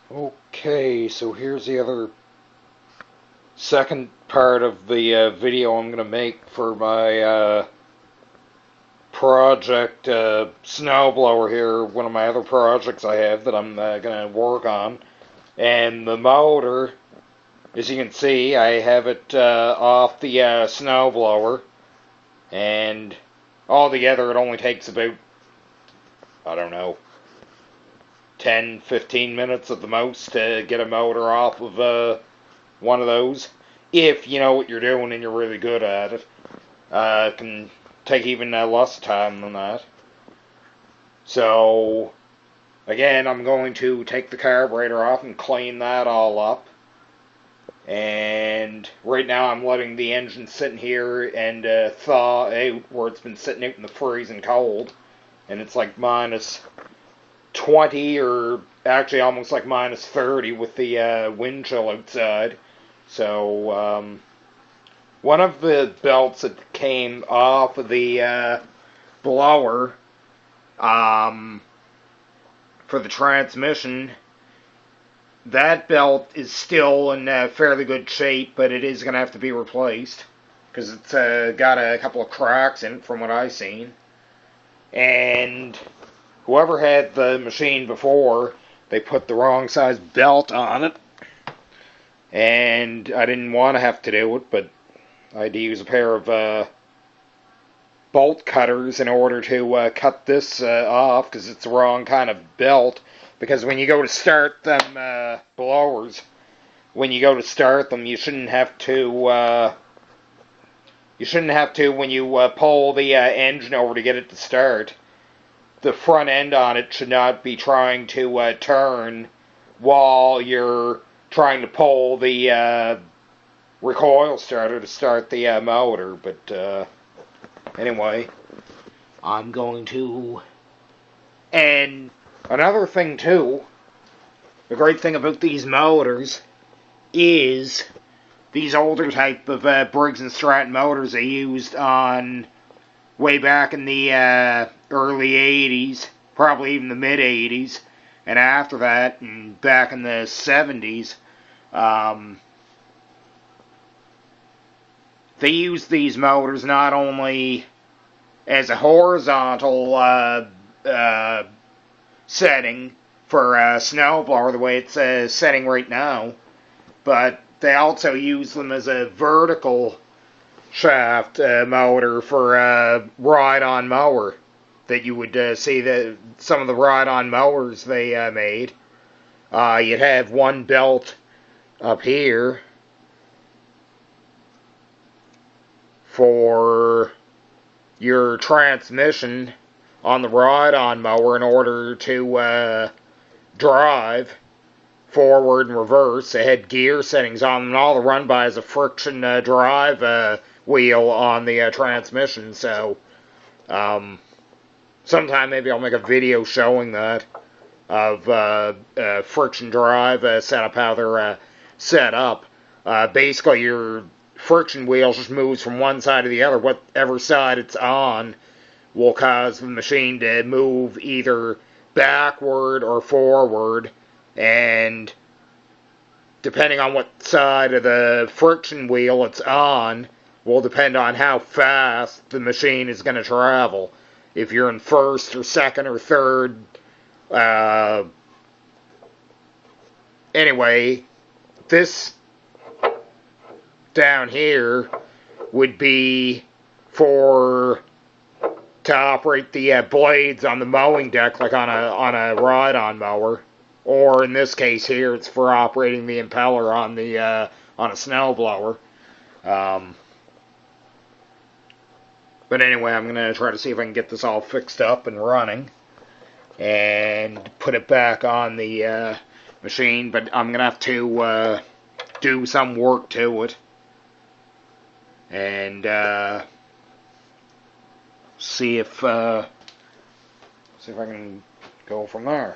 Okay, so here's the other second part of the video I'm going to make for my project Snowblower here, one of my other projects I have that I'm going to work on. And the motor, as you can see, I have it off the Snowblower, and altogether it only takes about, I don't know, 10, 15 minutes at the most to get a motor off of one of those. If you know what you're doing and you're really good at it. It can take even less time than that. So, again, I'm going to take the carburetor off and clean that all up. And right now I'm letting the engine sit in here and thaw out where it's been sitting out in the freezing cold. And it's like minus 20 or actually almost like minus 30 with the wind chill outside. So, one of the belts that came off of the blower for the transmission, that belt is still in fairly good shape, but it is going to have to be replaced because it's got a couple of cracks in it from what I've seen. And whoever had the machine before, they put the wrong size belt on it. And I didn't want to have to do it, but I had to use a pair of bolt cutters in order to cut this off because it's the wrong kind of belt. Because when you go to start them blowers, when you go to start them, you shouldn't have to. When you pull the engine over to get it to start. The front end on it should not be trying to turn while you're trying to pull the recoil starter to start the motor. But anyway, I'm going to. And another thing too, the great thing about these motors is these older type of Briggs and Stratton motors they used on way back in the early 80s, probably even the mid 80s, and after that, and back in the 70s, they used these motors not only as a horizontal setting for a snowblower, the way it's setting right now, but they also use them as a vertical shaft motor for a ride-on mower that you would see that some of the ride-on mowers they made. You'd have one belt up here for your transmission on the ride-on mower in order to drive forward and reverse. They had gear settings on them, and all the run-by is a friction drive wheel on the transmission. So, sometime maybe I'll make a video showing that of friction drive setup, how they're set up. Basically, your friction wheel just moves from one side to the other. Whatever side it's on will cause the machine to move either backward or forward, and depending on what side of the friction wheel it's on will depend on how fast the machine is going to travel. If you're in first or second or third, anyway, this down here would be for to operate the blades on the mowing deck, like on a ride-on mower, or in this case here, it's for operating the impeller on the on a snowblower. But anyway, I'm going to try to see if I can get this all fixed up and running and put it back on the machine. But I'm going to have to do some work to it and see if I can go from there.